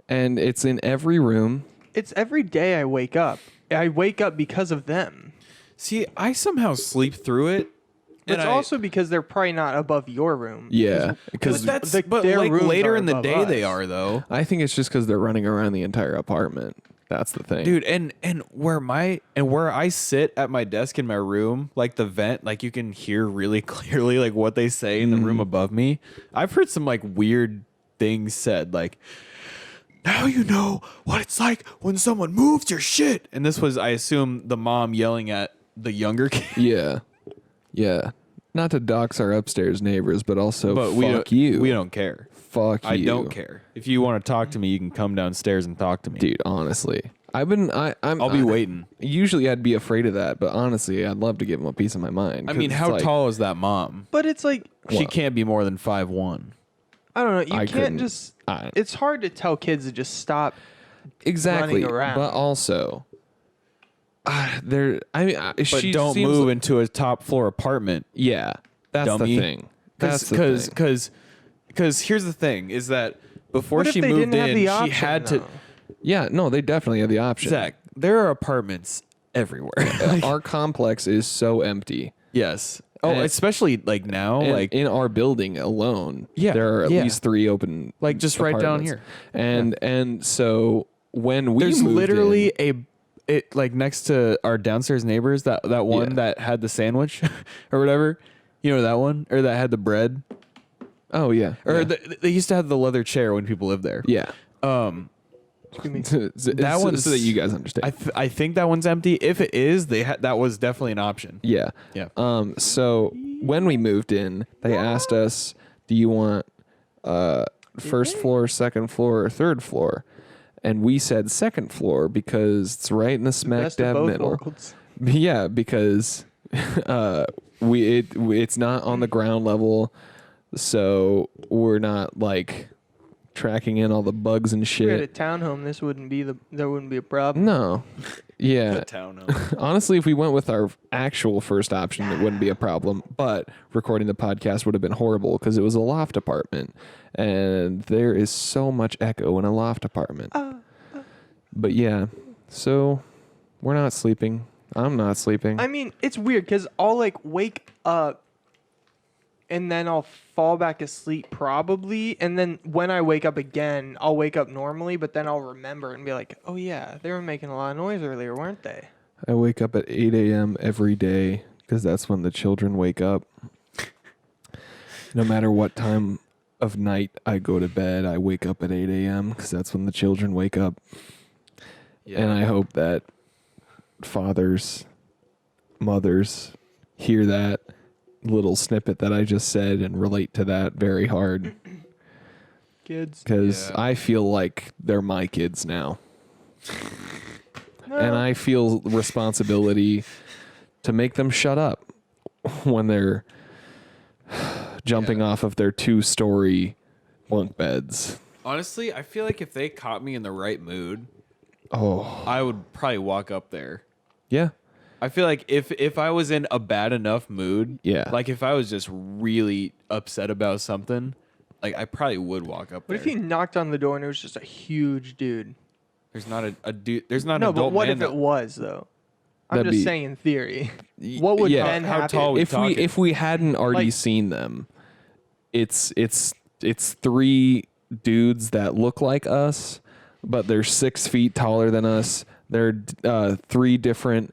And it's in every room. It's every day I wake up. I wake up because of them. See, I somehow sleep through it. It's also because they're probably not above your room. Yeah. but Because that's the- but their like rooms later are in the above day they us. are though. I think it's just because they're running around the entire apartment. That's the thing. Dude, and where I sit at my desk in my room, like the vent, like you can hear really clearly like what they say in the room above me. I've heard some like weird things said, like, now you know what it's like when someone moves your shit. And this was, I assume, the mom yelling at the younger kid. Yeah. Yeah. Not to dox our upstairs neighbors, but also But fuck you. We don't care. Fuck you. I don't care. If you want to talk to me, you can come downstairs and talk to me. Dude, honestly. I'll be waiting. Usually I'd be afraid of that, but honestly, I'd love to give them a piece of my mind. I 'cause mean, it's how like, tall is that mom? But it's like, She Well- can't be more than 5'1". I don't know. You I can't couldn't- just. I- It's hard to tell kids to just stop. Exactly. running around. But also, there. I mean, But she don't seems move like- into a top floor apartment. Yeah, that's Dummy. the thing. That's the thing. Because here's the thing is that before What if she they moved didn't have in, the she option, had to. though? Yeah, no, they definitely have the option. Zach, there are apartments everywhere. Our complex is so empty. Yes. Oh, And- especially like now, And like in our building alone, Yeah, there are at yeah. least 3 open, Like, just right down apartments. here. And so when we there's moved literally in, it like next to our downstairs neighbors that one Yeah. that had the sandwich or whatever. You know that one or that had the bread oh yeah, or yeah. they used to have the leather chair when people lived there. yeah. Excuse me. That one's- so that you guys understand. I think that one's empty. If it is, that was definitely an option. Yeah. Yeah. So when we moved in, they asked us, "Do you want first floor, second floor, or third floor?" And we said second floor because it's right in the smack Best of dab both middle. worlds. Yeah, because it's not on the ground level, so we're not like tracking in all the bugs and If we had a shit. townhome, there wouldn't be a problem. No, Yeah. A townhome. Honestly, if we went with our actual first option, it wouldn't be a problem. But recording the podcast would have been horrible because it was a loft apartment. And there is so much echo in a loft apartment. But yeah, so we're not sleeping. I'm not sleeping. I mean, it's weird because I'll like wake up and then I'll fall back asleep probably. And then when I wake up again, I'll wake up normally, but then I'll remember and be like, oh yeah, they were making a lot of noise earlier, weren't they? I wake up at 8 a.m. every day because that's when the children wake up. No matter what time of night I go to bed, I wake up at 8 a.m. because that's when the children wake up. Yeah. And I hope that fathers, mothers hear that little snippet that I just said and relate to that very hard. Kids. Because Yeah. I feel like they're my kids now. And I feel responsibility to make them shut up when they're jumping off of their 2-story bunk beds. Honestly, I feel like if they caught me in the right mood, Oh, I would probably walk up there. yeah. I feel like if I was in a bad enough mood, Yeah. like if I was just really upset about something, like I probably would walk up there. What if you knocked on the door and it was just a huge dude? There's not a dude. There's not No, an adult but what man if it was though? I'm That'd just be- saying in theory. What would Yeah. then How happen? tall we if talking? we hadn't already Like- seen them, it's 3 dudes that look like us, but they're 6 feet taller than us. They're 3 different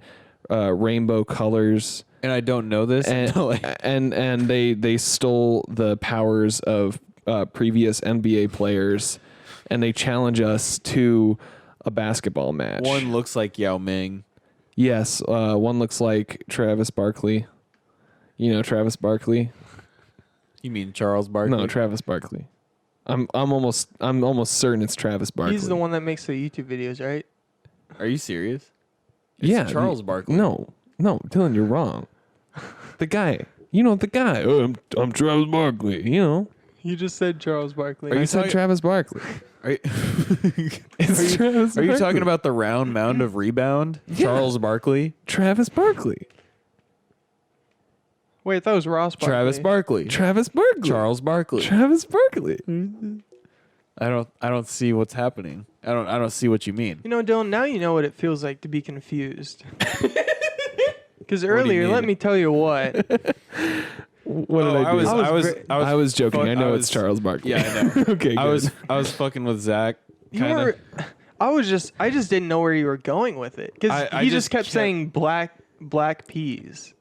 rainbow colors, and I don't know this. and like, and they stole the powers of previous NBA players, and they challenge us to a basketball match. one looks like Yao Ming. Yes, one looks like Travis Barkley. You know Travis Barkley? You mean Charles Barkley? No, Travis Barkley. I'm almost certain it's Travis Barkley. He's the one that makes the YouTube videos, right? Are you serious? It's Yeah, Charles Barkley. No, Dylan, you're wrong. The guy, the guy. Oh, I'm Travis Barkley. You just said Charles Barkley. Are I you said talking- Travis Barkley. Are you, It's Travis. are you Barkley. talking about the round mound of rebound? Charles Barkley? Travis Barkley? Wait, that was Ross Barkley. Travis Barkley. Travis Barkley. Charles Barkley. Travis Barkley. I don't see what's happening. I don't see what you mean. You know, Dylan, now you know what it feels like to be confused. Because do you earlier, let mean? me tell you what. What did Oh, I do? I I was joking. fuck- I know I it's was- Charles Barkley. Yeah, I know. Okay, I good. was fucking with Zach. You Kinda. were, I just didn't know where you were going with it. Because I he just just kept kept- saying black peas.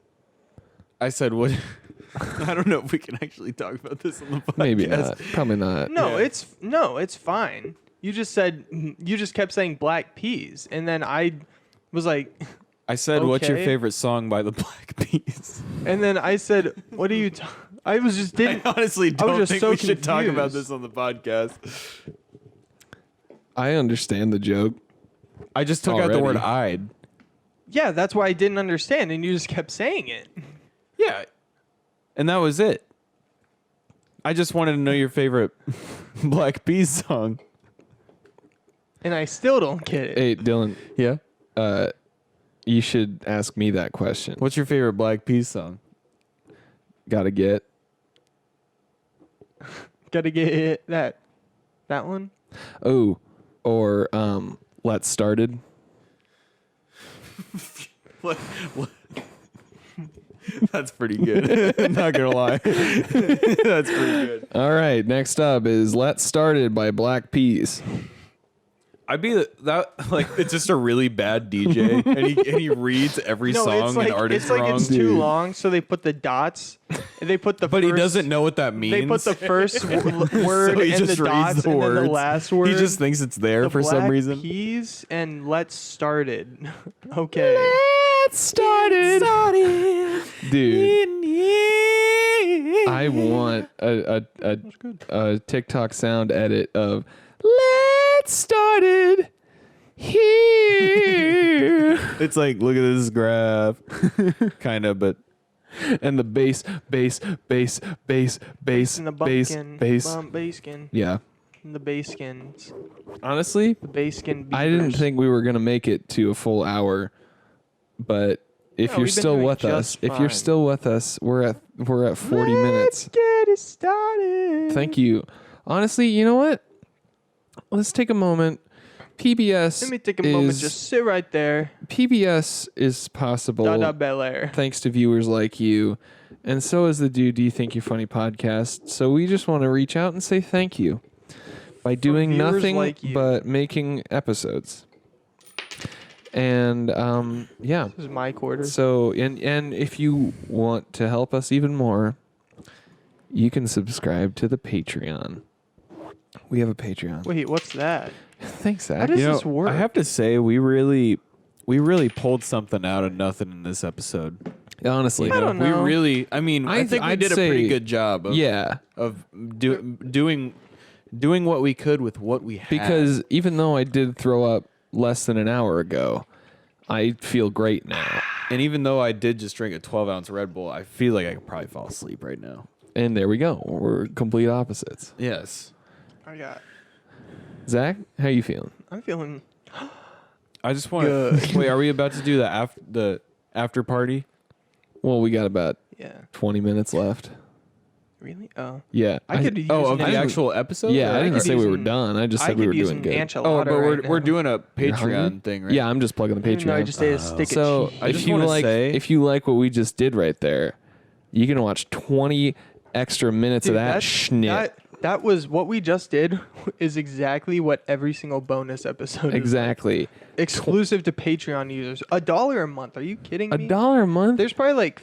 I said what? I don't know if we can actually talk about this on the podcast. Maybe not. Probably not. No, Yeah. it's fine. You just kept saying black peas, and then I was like, I said, "What's your Okay. favorite song by the Black Peas?" and then I said, what are you? I was just I didn't. honestly don't just think so we should talk about confused. this on the podcast. I understand the joke. I just took out the word Already. "I'd." Yeah, that's why I didn't understand, and you just kept saying it. Yeah, and that was it. I just wanted to know your favorite Black Peas song. And I still don't get it. Hey, Dylan, Yeah. you should ask me that question. What's your favorite Black Peas song? Gotta get. Gotta get it. That one. Oh, or Let's Started. What? That's pretty good. Not gonna lie. That's pretty good. All right, next up is Let's Started by Black Peas. I'd be that like it's just a really bad DJ, and he reads every No, song it's like and artist it's like wrong. it's too Dude. long, so they put the dots. And they put the. But first, he doesn't know what that means. They put the first word so he and just the reads dots, the and words. then the last word. He just thinks it's there the for some Black reason. Peas and let's started. Okay. Let's Started. Dude, I want a TikTok sound edit of Let's Started here. It's like, look at this graph, kind of, but And the bass, In the bumpkin. Bump baskin. Yeah. The base skins. Honestly, The base skin beavers. I didn't think we were gonna make it to a full hour, but if No, you're we've been still doing with us, just if you're fine. still with us, we're at 40 minutes. Let's get it started. Thank you. Honestly, you know what? Let's take a moment. PBS Let me take a moment. Just sit right there. PBS is possible Dada Bel Air. thanks to viewers like you, and so is the Do You Think You're Funny podcast. So we just want to reach out and say thank you by doing viewers nothing like you. but making episodes. And yeah. This is my quarter. So and if you want to help us even more, you can subscribe to the Patreon. We have a Patreon. Wait, what's that? Thanks, Zach. How does You know, this work? I have to say, we really pulled something out of nothing in this episode. Honestly, I don't know. We really, I mean, I think we I'd did a say- pretty good job of, yeah. of doing what we could with what we had. Because even though I did throw up less than an hour ago, I feel great now. And even though I did just drink a 12-ounce Red Bull, I feel like I could probably fall asleep right now. And there we go. We're complete opposites. Yes. I got. Zach, how you feeling? I'm feeling. I just want Good. to... Wait, are we about to do the after party? Well, we got about Yeah. 20 minutes left. Really? Oh. Yeah. I could use Oh, of an the enchilada. actual episode? Yeah, Or- I didn't could say we use were an- done. I just I said we could were use doing an good. enchilada Oh, but right we're now. doing a You're hungry? Patreon thing, right? Yeah, I'm just plugging the Patreon. No, I just ate a stick So of cheese. I if just you wanna like, say- if you like what we just did right there, you can watch 20 extra minutes of Dude, that schnit. That was what we just did. Is exactly what every single bonus episode. is. Exactly. Exclusive to Patreon users. $1 a month. Are you kidding me? $1 a month. There's probably like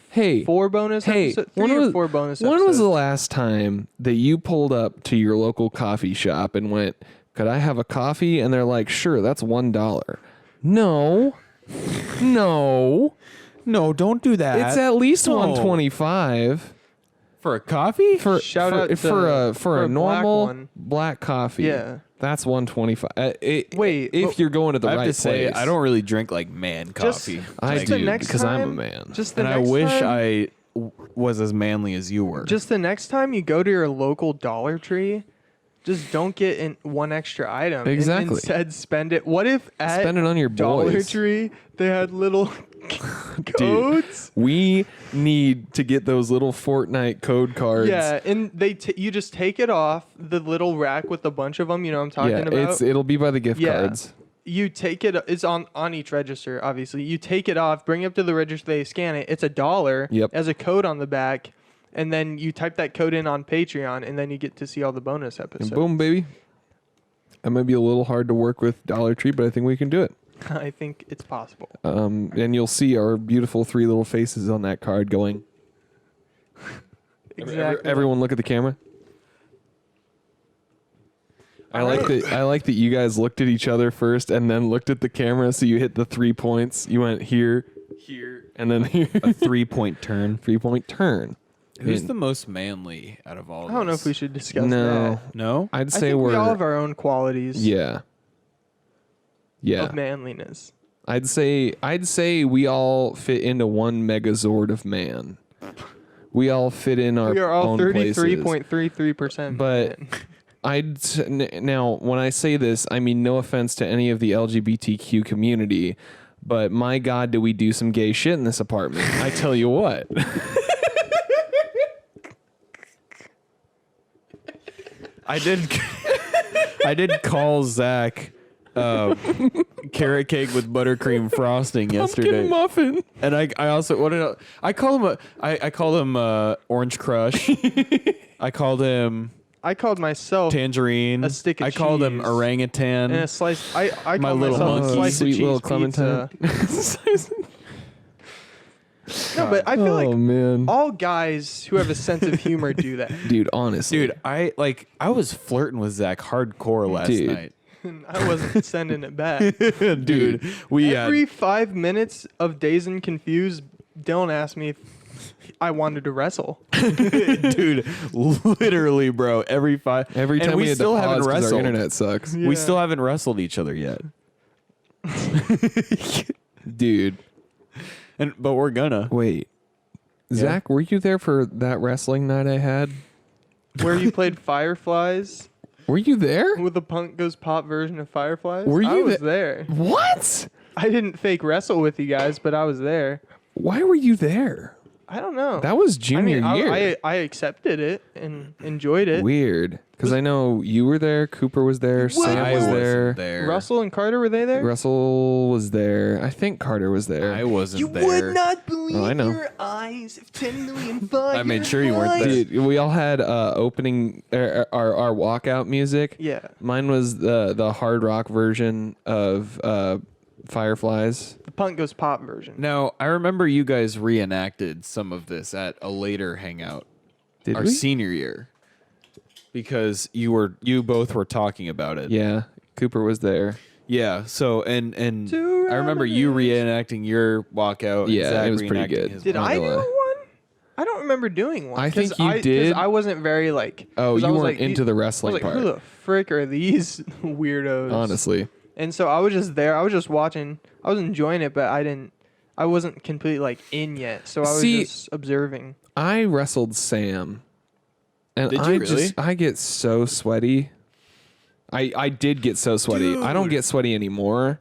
Hey, 4 bonus episodes. 3 or 4 bonus episodes. when was the last time that you pulled up to your local coffee shop and went, "Could I have a coffee?" And they're like, "Sure, that's $1." No, no, No, don't do that. it's at least No. $1.25 For a coffee? for Shout for, out to- for a for a black normal one. black coffee. Yeah. That's $1.25. Wait, if but- you're going to the I have right to say, place. I don't really drink like man Just- coffee. I just do the next because I'm a time- man. Just the And I next wish time, I was as manly as you were. Just the next time you go to your local Dollar Tree, just don't get in one extra item. and Exactly. instead, spend it. What if at Spend it on your Dollar boys. Tree they had little codes? We need to get those little Fortnite code cards. Yeah, and you just take it off the little rack with a bunch of them. You know what I'm talking Yeah, about? it'll be by the gift Yeah. cards. You take it. It's on each register. Obviously, you take it off, bring it up to the register. They scan it. It's $1. Yep. As a code on the back, and then you type that code in on Patreon, and then you get to see all the bonus episodes. And boom, baby. That might be a little hard to work with Dollar Tree, but I think we can do it. I think it's possible. And you'll see our beautiful 3 little faces on that card going. Exactly. Everyone look at the camera. I like that you guys looked at each other first and then looked at the camera, so you hit the 3 points. You went here, and then here. a 3-point turn. 3-point turn. Who's And- the most manly out of all I don't know this? if we should discuss No, that. No? I'd I say think we're we all have our own qualities yeah. of manliness. I'd say we all fit into one megazord of man. We all fit in our We are all own places. 33.33%. But now when I say this, I mean no offense to any of the LGBTQ community, but my God, do we do some gay shit in this apartment? I tell you what. I did call Zach carrot cake with buttercream frosting yesterday. Pumpkin muffin. And I also I called him Orange Crush. I called him I called myself Tangerine. a stick of I called him cheese. Orangutan. and a slice. I My called little myself a monkey. slice of Sweet cheese little Clementine. pizza. No, but I feel Oh like man, all guys who have a sense of humor do that. dude, honestly, Dude, I was flirting with Zach hardcore last Dude. night. And I wasn't sending it back. Dude, we Every 5 minutes of Dazed and Confused, Dylan asked me if I wanted to wrestle. dude, literally, bro. Every every and time we we had still to haven't pause 'cause wrestled. our internet sucks, We still haven't wrestled each other yet. dude. But we're gonna. Wait, Zach, were you there for that wrestling night I had? Where you played Fireflies Were you there? With the Punk Goes Pop version of Fireflies? Were I you was there. What? I didn't fake wrestle with you guys, but I was there. Why were you there? I don't know. That was junior year. I accepted it and enjoyed it. Weird. Because I know you were there, Cooper was there, Sam was there. Russell and Carter, were they there? Russell was there. I think Carter was there. I wasn't You there. would not believe Oh, I know. your eyes if 10 million fire I made sure you weren't there. Dude, we all had opening our walkout music. Yeah. Mine was the hard rock version of Fireflies. The Punk Goes Pop version. Now, I remember you guys reenacted some of this at a later hangout, Did our we? senior year, because you both were talking about it. Yeah, Cooper was there. Yeah. So and Two I remember you reenacting your walkout. and Yeah, Zach it was pretty reenacting good. his Did Not I gonna do lie. one? I don't remember doing one. I 'Cause think you did. 'cause I wasn't very like. Oh, 'cause I you was weren't like, into the I wrestling was like, part. who the frick are these weirdos? Honestly. And so I was just there. I was just watching. I was enjoying it, but I wasn't completely like in yet. So I was See, just observing. I wrestled Sam. And Did you really? I get so sweaty. I did get so sweaty. I don't get sweaty anymore.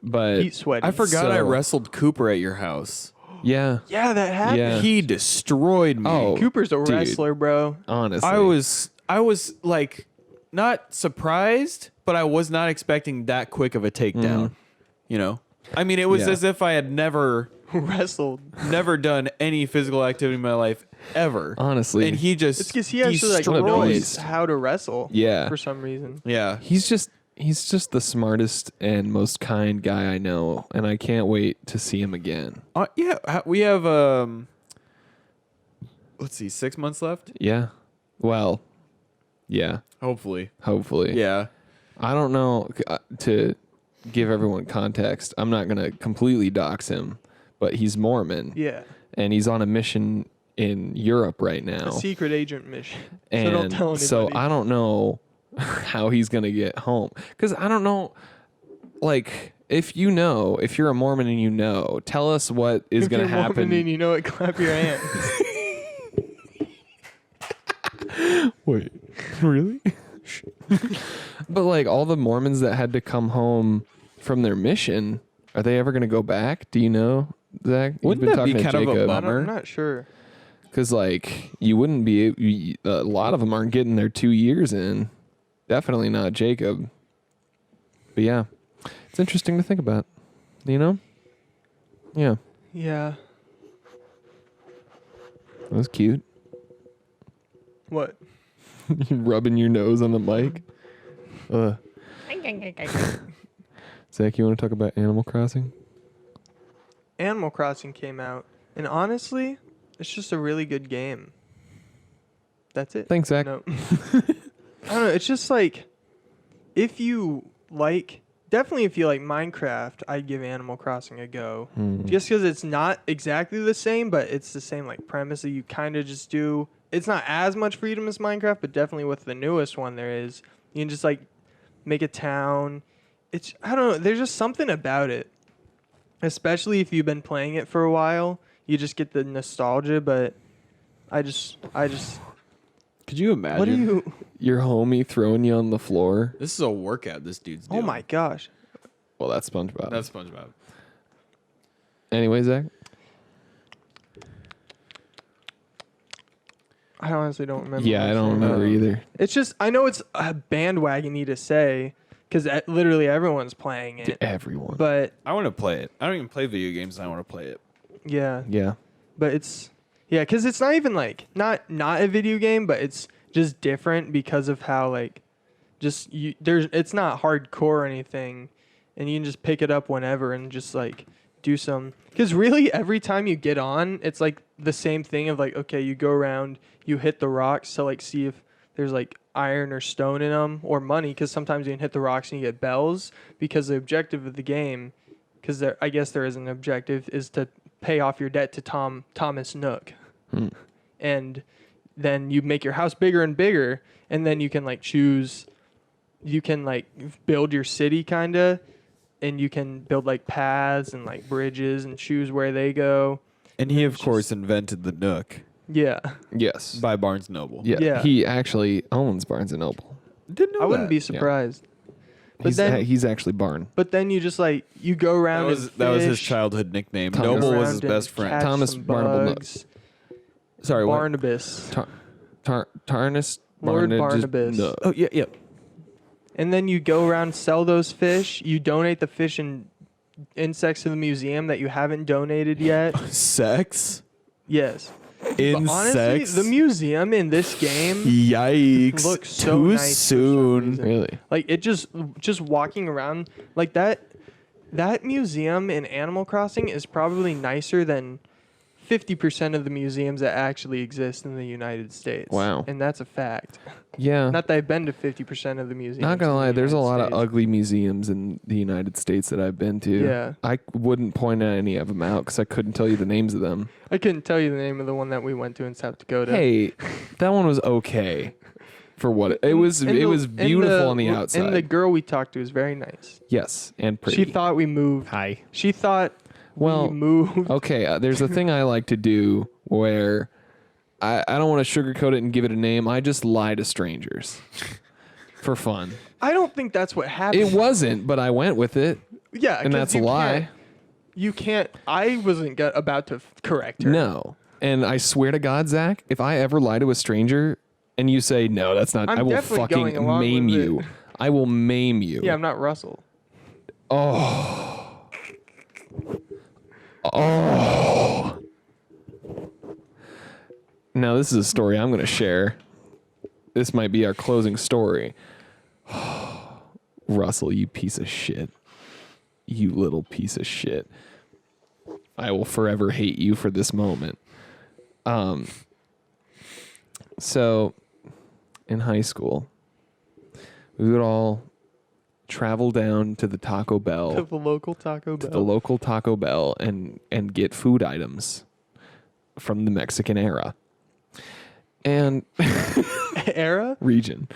But Heat sweaty. I forgot I So- wrestled Cooper at your house. yeah. Yeah, that happened. Yeah. He destroyed me. Oh, Cooper's a dude. wrestler, bro. Honestly. I was like not surprised, but I was not expecting that quick of a takedown. You know? I mean, it was Yeah. as if I had never Wrestled. done any physical activity in my life ever. Honestly. And he just It's because he actually like Destroyed. knows Beast. how to wrestle. Yeah. For some reason. yeah. He's just the smartest and most kind guy I know, and I can't wait to see him again. We have let's see, 6 months left. Yeah. Well, yeah, Hopefully. hopefully. Yeah. I don't know, to give everyone context, I'm not going to completely dox him, but he's Mormon. Yeah. And he's on a mission in Europe right now. A secret agent mission. And so don't tell anybody. so I don't know how he's going to get home. Because I don't know, like, if you're a Mormon and you know, tell us what is If going to you're Mormon happen. and you know it, clap your hands. Wait, really? But like all the Mormons that had to come home from their mission, are they ever going to go back? Do you know, Zach? Wouldn't that be kind of a bummer? I'm not sure. Because like you wouldn't be. A lot of them aren't getting their 2 years in. Definitely not Jacob. But yeah, it's interesting to think about. You know? Yeah, Yeah. that was cute. What? Rubbing your nose on the mic. Zach, you want to talk about Animal Crossing? Animal Crossing came out, and honestly, it's just a really good game. That's it. Thanks, Zach. No. I don't know. It's just like, if you like, definitely if you like Minecraft, I'd give Animal Crossing a go. Just because it's not exactly the same, but it's the same like premise that you kind of just do. It's not as much freedom as Minecraft, but definitely with the newest one there is. You can just like make a town. I don't know. There's just something about it, especially if you've been playing it for a while. You just get the nostalgia, but I just. Could you imagine? What do you? Your homie throwing you on the floor. This is a workout this dude's doing. Oh my gosh. Well, that's SpongeBob. That's SpongeBob. Anyway, Zach. I honestly don't remember. Yeah, what I don't saying. remember either. It's just I know it's a bandwagon-y to say because literally everyone's playing To it. everyone. But I want to play it. I don't even play video games. I want to play it. yeah, Yeah. but it's because it's not even like not a video game, but it's just different because of how like just it's not hardcore or anything, and you can just pick it up whenever and just like do some. Because really, every time you get on, it's like the same thing of like, okay, you go around, you hit the rocks to like see if there's like iron or stone in them or money. Because sometimes you can hit the rocks and you get bells. Because the objective of the game, because I guess there is an objective, is to pay off your debt to Thomas Nook. And then you make your house bigger and bigger, and then you can like choose. You can like build your city kind of. And you can build like paths and like bridges and choose where they go. And he, of course, invented the Nook Yeah. Yes. by Barnes Noble. Yeah. Yeah. He actually owns Barnes & Noble. Didn't know I wouldn't that. be surprised. But He's actually Barn. But then you just like you go around. That was his fish, childhood nickname. Thomas. Noble go was around his and best friend. catch Thomas some Barnable bugs. Sorry, what? Barnabas. Tarnus. Lord Barnabas. Barnabas. No. Oh yeah. And then you go around, sell those fish. You donate the fish and insects to the museum that you haven't donated yet. Sex. Yes. Insects. But honestly, the museum in this game Yikes! looks so Too nice for some soon. reason. Really? Like it just walking around like that museum in Animal Crossing is probably nicer than 50% of the museums that actually exist in the United States. Wow. And that's a fact. Yeah. Not that I've been to 50% of the museums. Not gonna in the lie, there's a United lot of States. ugly museums in the United States that I've been to. Yeah. I wouldn't point at any of them out because I couldn't tell you the names of them. I couldn't tell you the name of the one that we went to in South Dakota. Hey, that one was okay for what it was. And It the- was and beautiful on the outside. And the girl we talked to was very nice. Yes, and pretty. She thought we moved. Hi. She thought Well, we moved. Okay, there's a thing I like to do where I don't want to sugarcoat it and give it a name. I just lie to strangers for fun. I don't think that's what happened. It wasn't, but I went with it, Yeah, and 'cause that's a you lie. can't- You can't. I wasn't about to correct her. No. And I swear to God, Zach, if I ever lie to a stranger and you say, no, that's not, I'm I will definitely going fucking along maim with you. it. I will maim you. Yeah, I'm not Russell. Oh. Now, this is a story I'm going to share. This might be our closing story. Russell, you piece of shit. You little piece of shit. I will forever hate you for this moment. So, in high school, we would all travel down to the Taco Bell. To the local Taco To Bell. the local Taco Bell and get food items from the Mexican era and Era? region.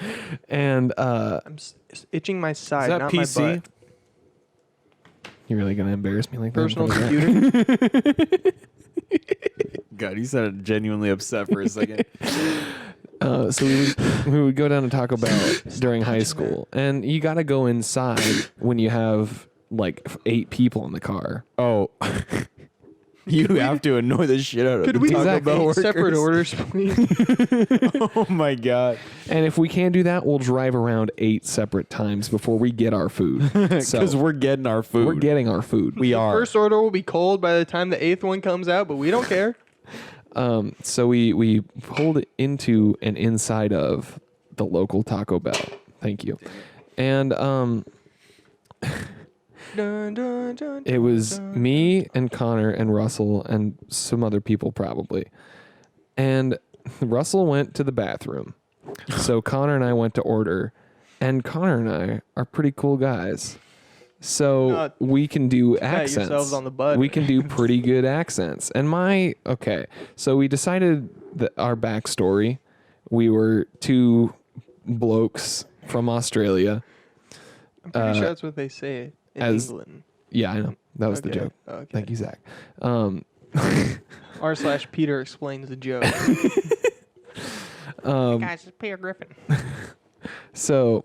And I'm itching my side, that not PC? my butt. you're really gonna embarrass me like Personal that? in front of that? computer. God, you sounded genuinely upset for a second. So we would go down to Taco Bell during high school, and you got to go inside when you have like 8 people in the car. Oh. You have to annoy the shit out of Could the we Taco have Bell 8 workers. separate orders, please? Oh my God. And if we can't do that, we'll drive around 8 separate times before we get our food. Because So we're getting our food. we're getting our food. We are. First order will be cold by the time the 8th one comes out, but we don't care. So we pulled into and inside of the local Taco Bell. Thank you. And Dun, dun, dun, it was me and Connor and Russell and some other people probably. And Russell went to the bathroom. So Connor and I went to order. And Connor and I are pretty cool guys. So Not we can do pat accents. yourselves on the butt. We can do pretty good accents. And okay. So we decided that our backstory, we were 2 blokes from Australia. I'm pretty sure that's what they say in as- England. Yeah, I know. That was the Okay, joke. okay. Thank you, Zach. R/Peter explains the joke. Guys, it's Peter Griffin. So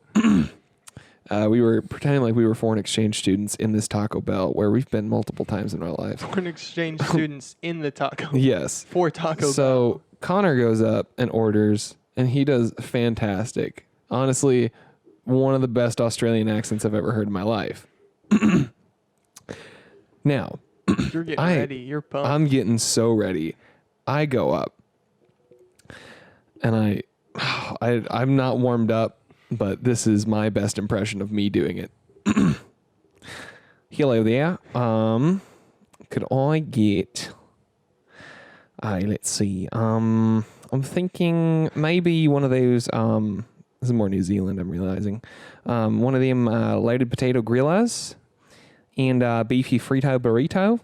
we were pretending like we were foreign exchange students in this Taco Bell where we've been multiple times in our lives. Foreign exchange students in the Taco. Yes. For Taco Bell. So Connor goes up and orders, and he does fantastic. Honestly, one of the best Australian accents I've ever heard in my life. Now, You're getting I- ready. You're pumped. I'm getting so ready. I go up, and I'm not warmed up, but this is my best impression of me doing it. Hello there. Could I get? Let's see. I'm thinking maybe one of those. This is more New Zealand. I'm realizing. One of them loaded potato grillas, and beefy frito burrito,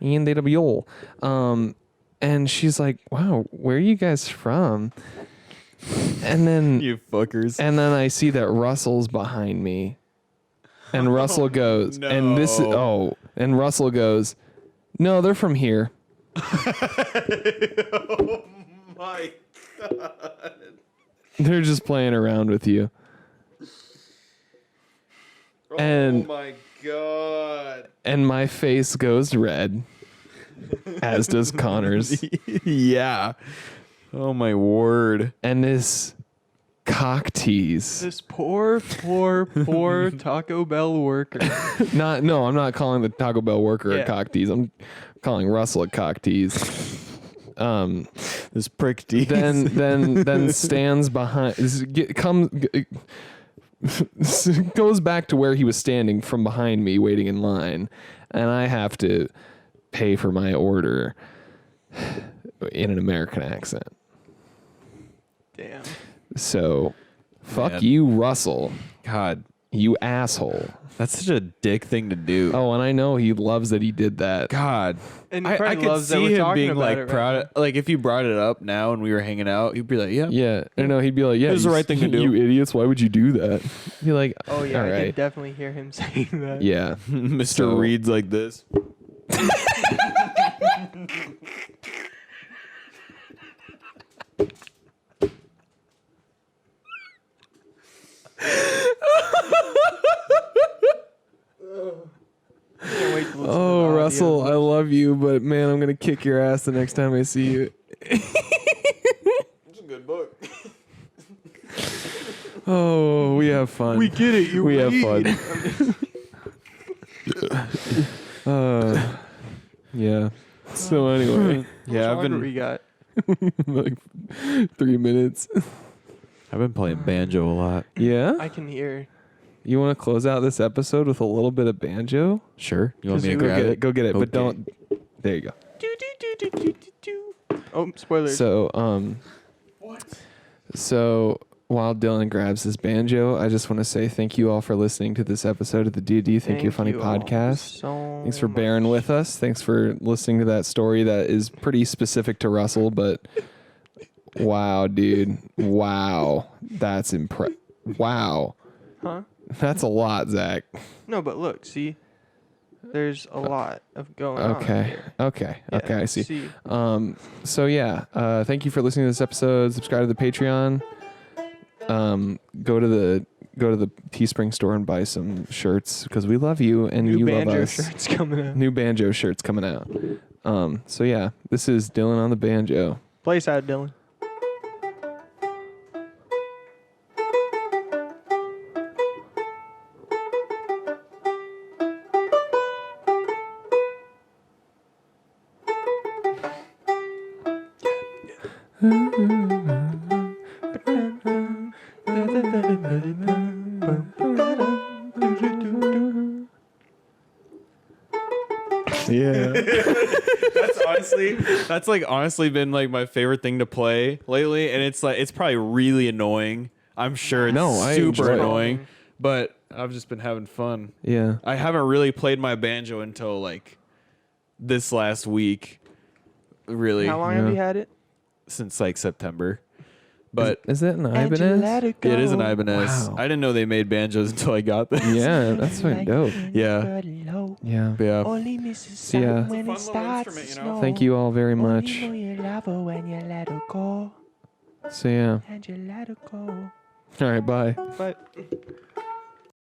and that'll be all. And she's like, "Wow, where are you guys from?" And then You fuckers. and then I see that Russell's behind me. And Russell goes, and this is, no. and Russell goes, "No, they're from here." My God. They're just playing around with you. And oh my god. and my face goes red, as does Connor's. Yeah. Oh my word. And this cock tease. This poor Taco Bell worker. I'm not calling the Taco Bell worker a Yeah. cock tease. I'm calling Russell a cock tease. This prick tease. Then stands behind. Goes back to where he was standing from behind me, waiting in line, and I have to pay for my order in an American accent. Damn. So, fuck Man. you, Russell. God, You asshole. that's such a dick thing to do. Oh, and I know he loves that he did that. God. And he I probably could loves that see we're him talking being about like it right proud. now. Like if you brought it up now and we were hanging out, he'd be like, "Yeah, Yeah, I know. He'd be like, "Yeah, It was the you- right thing to do." You idiots! Why would you do that?" Be like, Oh yeah, all I right, could definitely hear him saying that. yeah." Mr. So- Reed's like this." Can't wait to listen to the Oh, audio. Russell, I love you, but man, I'm gonna kick your ass the next time I see you. It's a good book. Oh, we have fun. We get it. You We have read. fun. Yeah. So anyway, Yeah, I've What been we got. like 3 minutes. I've been playing banjo a lot. Yeah. I can hear. You want to close out this episode with a little bit of banjo? Sure. You want me to Kazoo. Go grab get it? it. Go get it. But Okay. don't. There you go. Oh, spoilers. So So while Dylan grabs his banjo, I just want to say thank you all for listening to this episode of the D&D Thank You Funny all podcast. so Thanks for much. bearing with us. Thanks for listening to that story that is pretty specific to Russell, but wow, dude. Wow. That's wow. Huh? That's a lot, Zach. No, but look, see, there's a lot of going on. Okay. here. Okay. Yeah, Okay, I see. So yeah, thank you for listening to this episode. Subscribe to the Patreon. Go to the Teespring store and buy some shirts because we love you and New you love banjo us. shirts coming out. New banjo shirts coming out. So yeah, this is Dylan on the banjo. Play side, Dylan. Yeah. That's honestly been like my favorite thing to play lately, and it's probably really annoying. I'm sure it's No, I enjoy super it. annoying, but I've just been having fun. Yeah. I haven't really played my banjo until like this last week, really, How long have Yeah. you had it? since like September. But Is that an Ibanez? it is an Ibanez. Wow. I didn't know they made banjos until I got this. Yeah, that's fucking dope. Yeah. Yeah. Yeah. Only misses So, yeah. when It's a it fun little starts instrument, to you know? snow. Thank you all very Only much. know you love her when you let her go. So yeah. And you let her go. All right, bye. But